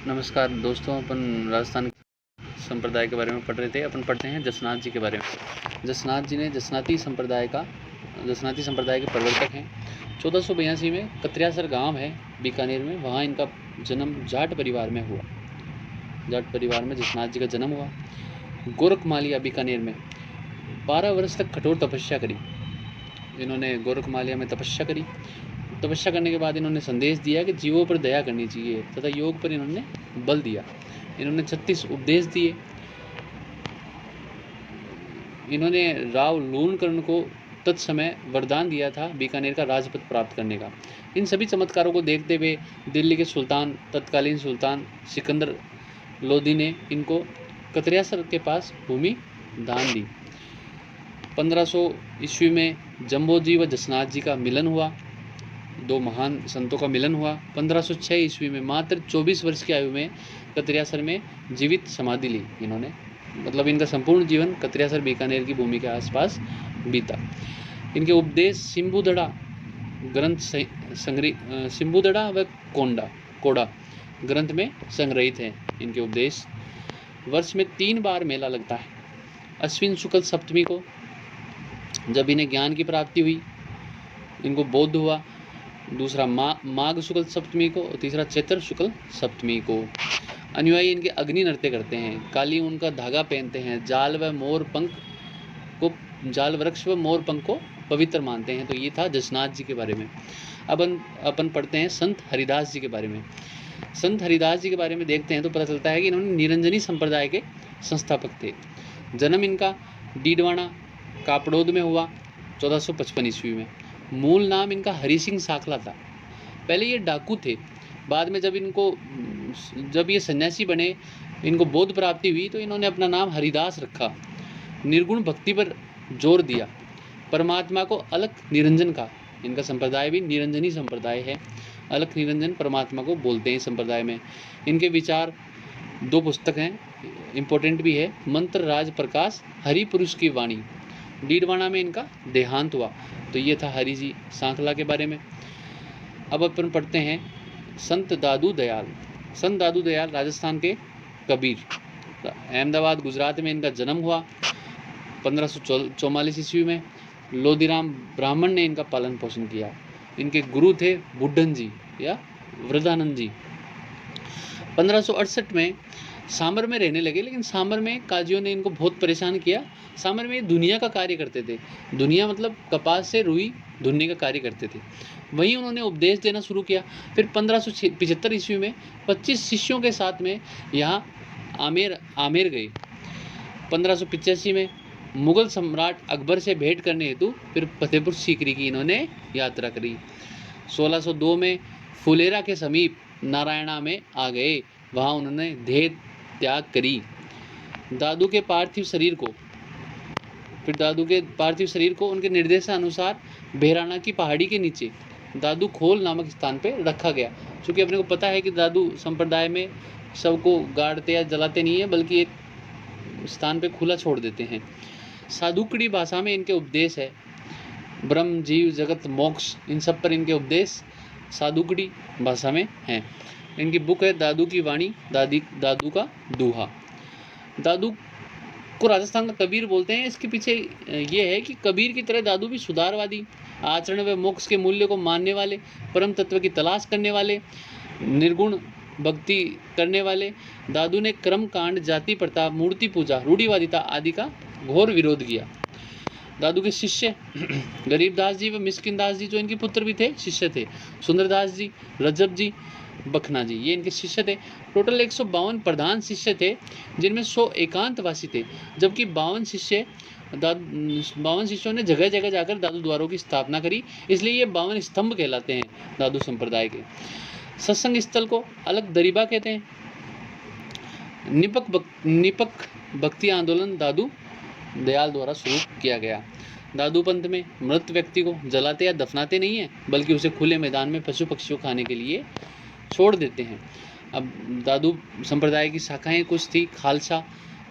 नमस्कार दोस्तों, अपन राजस्थान संप्रदाय के बारे में पढ़ रहे थे। अपन पढ़ते हैं जसनाथ जी के बारे में। जसनाथ जी ने जसनाती संप्रदाय के प्रवर्तक हैं। 1482 में कत्रियासर गांव है बीकानेर में, वहाँ इनका जन्म जाट परिवार में हुआ। जाट परिवार में जसनाथ जी का जन्म हुआ। गोरखमालिया बीकानेर में 12 वर्ष तक कठोर तपस्या करी। इन्होंने गोरखमालिया में तपस्या करी। तपस्या करने के बाद इन्होंने संदेश दिया कि जीवों पर दया करनी चाहिए तथा योग पर इन्होंने बल दिया। इन्होंने 36 उपदेश दिए। इन्होंने राव लूणकर्ण को तत्समय वरदान दिया था बीकानेर का राजपद प्राप्त करने का। इन सभी चमत्कारों को देखते हुए दिल्ली के सुल्तान, तत्कालीन सुल्तान सिकंदर लोदी ने इनको कत्रियासर के पास भूमि दान दी। 1500 ईस्वी में जम्बोजी व जसनाथ जी का मिलन हुआ। दो महान संतों का मिलन हुआ। 1506 ईस्वी में मात्र 24 वर्ष की आयु में कत्रियासर में जीवित समाधि ली इन्होंने। मतलब इनका संपूर्ण जीवन कत्रियासर बीकानेर की भूमि के आसपास बीता। इनके उपदेश सिंबुदड़ा ग्रंथ सिंबुदड़ा व कोड़ा ग्रंथ में संग्रहित हैं। इनके उपदेश वर्ष में 3 बार मेला लगता है। अश्विन शुक्ल सप्तमी को जब इन्हें ज्ञान की प्राप्ति हुई, इनको बोध हुआ। दूसरा माघ शुक्ल सप्तमी को और तीसरा चैत्र शुक्ल सप्तमी को। अनुयायी इनके अग्नि नृत्य करते हैं, काली उनका धागा पहनते हैं, जाल वृक्ष व मोर पंख को पवित्र मानते हैं। तो ये था जसनाथ जी के बारे में। अब अपन पढ़ते हैं संत हरिदास जी के बारे में। संत हरिदास जी के बारे में देखते हैं तो पता चलता है कि इन्होंने निरंजनी संप्रदाय के संस्थापक थे। जन्म इनका डीडवाना कापड़ोद में हुआ 1455 ईस्वी में। मूल नाम इनका हरि सिंह साखला था। पहले ये डाकू थे। बाद में जब ये सन्यासी बने, इनको बोध प्राप्ति हुई तो इन्होंने अपना नाम हरिदास रखा। निर्गुण भक्ति पर जोर दिया, परमात्मा को अलख निरंजन का। इनका संप्रदाय भी निरंजनी संप्रदाय है। अलख निरंजन परमात्मा को बोलते हैं संप्रदाय में। इनके विचार 2 पुस्तक हैं, इम्पोर्टेंट भी है। मंत्र राज प्रकाश, हरि पुरुष की वाणी। डीडवाना में इनका देहांत हुआ। तो ये था हरि जी सांखला के बारे में। अब अपन पढ़ते हैं संत दादू दयाल। संत दादू दयाल राजस्थान के कबीर, अहमदाबाद गुजरात में इनका जन्म हुआ 1544 ईस्वी में। लोदीराम ब्राह्मण ने इनका पालन पोषण किया। इनके गुरु थे बुड्ढन जी या वृद्धानंद जी। 1568 में सांबर में रहने लगे, लेकिन सांबर में काजियों ने इनको बहुत परेशान किया। सांबर में दुनिया का कार्य करते थे। दुनिया मतलब कपास से रुई धुनने का कार्य करते थे। वहीं उन्होंने उपदेश देना शुरू किया। फिर 1575 ईस्वी में 25 शिष्यों के साथ में यहाँ आमेर गए। 1585 में मुगल सम्राट अकबर से भेंट करने हेतु फिर फतेहपुर सीकरी की इन्होंने यात्रा करी। 1602 में फुलेरा के समीप नारायणा में आ गए। वहाँ उन्होंने देह त्याग करी। दादू के पार्थिव शरीर को उनके निर्देशानुसार बेहराना की पहाड़ी के नीचे दादू खोल नामक स्थान पर रखा गया। क्योंकि अपने को पता है कि दादू संप्रदाय में सबको गाड़ते या जलाते नहीं है, बल्कि एक स्थान पे खुला छोड़ देते हैं। साधुकड़ी भाषा में इनके उपदेश है। ब्रह्म, जीव, जगत, मोक्ष, इन सब पर इनके उपदेश साधुकड़ी भाषा में हैं। इनकी बुक है दादू की वाणी, दादू का दूहा। दादू को राजस्थान का कबीर बोलते हैं। इसके पीछे ये है कि कबीर की तरह दादू भी सुधारवादी, आचरण व मोक्ष के मूल्य को मानने वाले, परम तत्व की तलाश करने वाले, निर्गुण भक्ति करने वाले। दादू ने कर्म कांड, जाति प्रथा, मूर्ति पूजा, रूढ़िवादिता आदि का घोर विरोध किया। दादू के शिष्य गरीबदास जी व मिस्किनदास जी जो इनके पुत्र भी थे, शिष्य थे। सुंदरदास जी, रजब जी, बखना जी, ये इनके शिष्य थे। टोटल 152 प्रधान शिष्य थे, जिनमें 100 एकांतवासी थे। जबकि 52 शिष्यों ने जगह जगह जाकर दादू द्वारों की स्थापना करी। इसलिए ये 52 स्तंभ कहलाते हैं दादू संप्रदाय के। सत्संग स्थल को अलग दरीबा कहते हैं। निपक भक्ति आंदोलन दादू दयाल द्वारा शुरू किया गया। दादू पंथ में मृत व्यक्ति को जलाते या दफनाते नहीं है, बल्कि उसे खुले मैदान में पशु पक्षियों खाने के लिए छोड़ देते हैं। अब दादू संप्रदाय की शाखाएं कुछ थी। खालसा,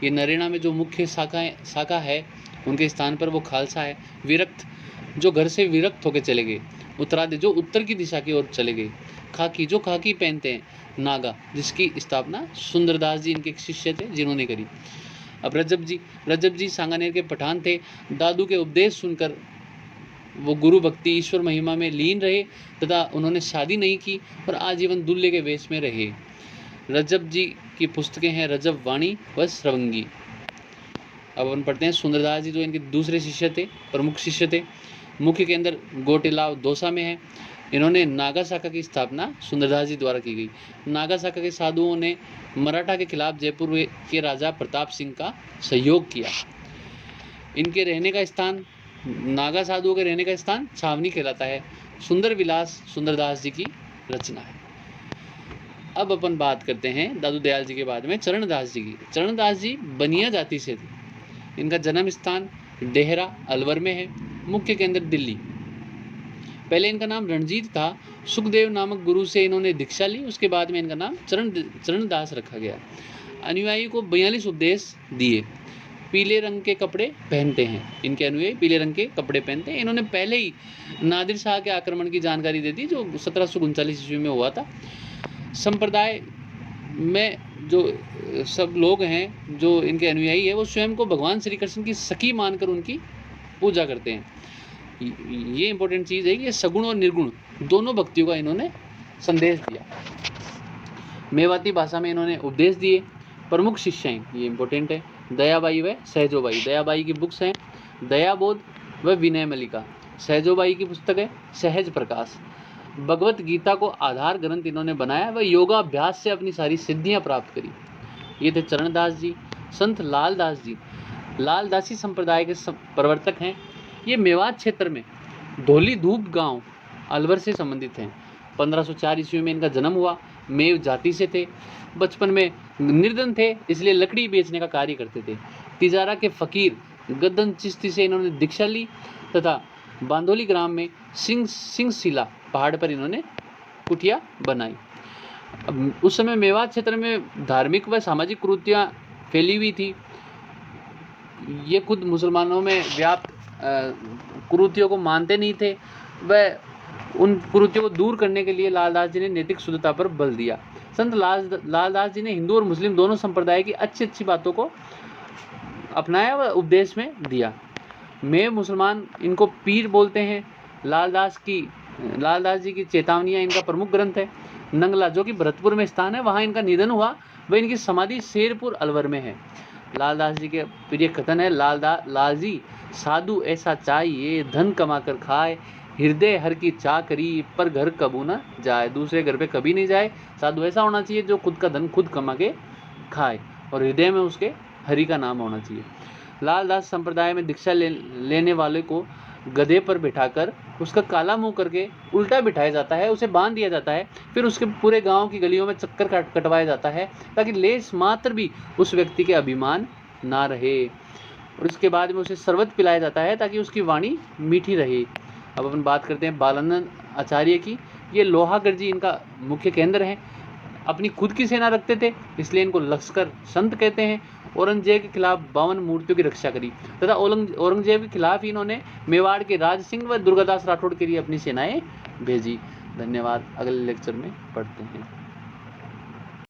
ये नरेना में जो मुख्य शाखा है, उनके स्थान पर वो खालसा है। विरक्त, जो घर से विरक्त होकर चले गए। उत्तरादि, जो उत्तर की दिशा की ओर चले गए। खाकी, जो खाकी पहनते हैं, नागा, जिसकी स्थापना सुंदरदास जी इनके एक शिष्य थे जिन्होंने करी। अब रजब जी सांगानेर के पठान थे। दादू के उपदेश सुनकर वो गुरु भक्ति ईश्वर महिमा में लीन रहे तथा उन्होंने शादी नहीं की और आजीवन दूल्हे के वेश में रहे। रजब जी की पुस्तकें हैं रजब वाणी व श्रवंगी। अब अपन पढ़ते हैं सुंदरदास जी जो इनके दूसरे शिष्य थे, प्रमुख शिष्य थे। मुख्य केंद्र गोटेलाव दौसा में है। इन्होंने नागा शाखा की स्थापना सुंदरदास जी द्वारा की गई। नागा शाखा के साधुओं ने मराठा के खिलाफ जयपुर के राजा प्रताप सिंह का सहयोग किया। इनके रहने का स्थान, नागा साधुओं के रहने का स्थान छावनी कहलाता है। सुंदर विलास सुंदरदास जी की रचना है। अब अपन बात करते हैं दादू दयाल जी के बाद में चरणदास जी की। चरणदास जी बनिया जाति से थे। इनका जन्म स्थान डेहरा अलवर में है। मुख्य केंद्र दिल्ली। पहले इनका नाम रणजीत था। सुखदेव नामक गुरु से इन्होंने दीक्षा ली। उसके बाद में इनका नाम चरणदास रखा गया। अनुयायी को 42 उपदेश दिए। पीले रंग के कपड़े पहनते हैं। इनके अनुयायी पीले रंग के कपड़े पहनते हैं। इन्होंने पहले ही नादिर शाह के आक्रमण की जानकारी दे दी जो 1739 ईस्वी में हुआ था। संप्रदाय में जो सब लोग हैं जो इनके अनुयायी है वो स्वयं को भगवान श्री कृष्ण की सखी मानकर उनकी पूजा करते हैं। ये इंपॉर्टेंट चीज़ है कि ये सगुण और निर्गुण दोनों भक्तियों का इन्होंने संदेश दिया। मेवाती भाषा में इन्होंने उपदेश दिए। प्रमुख शिष्य हैं, ये इंपॉर्टेंट है, दयाबाई व सहजोबाई। दयाबाई की बुक्स हैं दयाबोध व विनय मलिका। सहजोबाई की पुस्तक है सहज प्रकाश। भगवत गीता को आधार ग्रंथ इन्होंने बनाया व योगाभ्यास से अपनी सारी सिद्धियां प्राप्त करी। ये थे चरणदास जी। संत लालदास जी लालदासी संप्रदाय के प्रवर्तक हैं। ये मेवात क्षेत्र में धोली धूप गांव अलवर से संबंधित हैं। 1504 ईस्वी में इनका जन्म हुआ। मेव जाति से थे। बचपन में निर्धन थे इसलिए लकड़ी बेचने का कार्य करते थे। तिजारा के फकीर गद्दन चिश्ती से इन्होंने दीक्षा ली तथा बांदोली ग्राम में सिंहशिला पहाड़ पर इन्होंने कुटिया बनाई। उस समय मेवात क्षेत्र में धार्मिक व सामाजिक कुरीतियाँ फैली हुई थी। ये खुद मुसलमानों में व्याप्त कुरीतियों को मानते नहीं थे। वह उन कुरीतियों को दूर करने के लिए लालदास जी ने नैतिक शुद्धता पर बल दिया। संत लालदास जी ने हिंदू और मुस्लिम दोनों संप्रदाय की अच्छी बातों को अपनाया व उपदेश में दिया। मैं मुसलमान इनको पीर बोलते हैं। लालदास जी की चेतावनियाँ इनका प्रमुख ग्रंथ है। नंगला जो कि भरतपुर में स्थान है वहाँ इनका निधन हुआ व इनकी समाधि शेरपुर अलवर में है। लालदास जी के प्रिय कथन है लाल जी साधु ऐसा चाहिए धन कमा कर खाए, हृदय हर की चाकरी पर घर कबू न जाए। दूसरे घर पे कभी नहीं जाए। साधु ऐसा होना चाहिए जो खुद का धन खुद कमा के खाए और हृदय में उसके हरि का नाम होना चाहिए। लालदास संप्रदाय में दीक्षा लेने वाले को गधे पर बिठाकर उसका काला मुंह करके उल्टा बिठाया जाता है, उसे बांध दिया जाता है, फिर उसके पूरे गांव की गलियों में चक्कर कटवाया जाता है ताकि लेस मात्र भी उस व्यक्ति के अभिमान ना रहे। और उसके बाद में उसे शरबत पिलाया जाता है ताकि उसकी वाणी मीठी रहे। अब अपन बात करते हैं बालानंद आचार्य की। ये लोहागढ़ जी इनका मुख्य केंद्र है। अपनी खुद की सेना रखते थे इसलिए इनको लश्कर संत कहते हैं। औरंगजेब के खिलाफ 52 मूर्तियों की रक्षा करी तथा औरंगजेब के खिलाफ इन्होंने मेवाड़ के राज सिंह व दुर्गादास राठौड़ के लिए अपनी सेनाएं भेजी। धन्यवाद। अगले लेक्चर में पढ़ते हैं।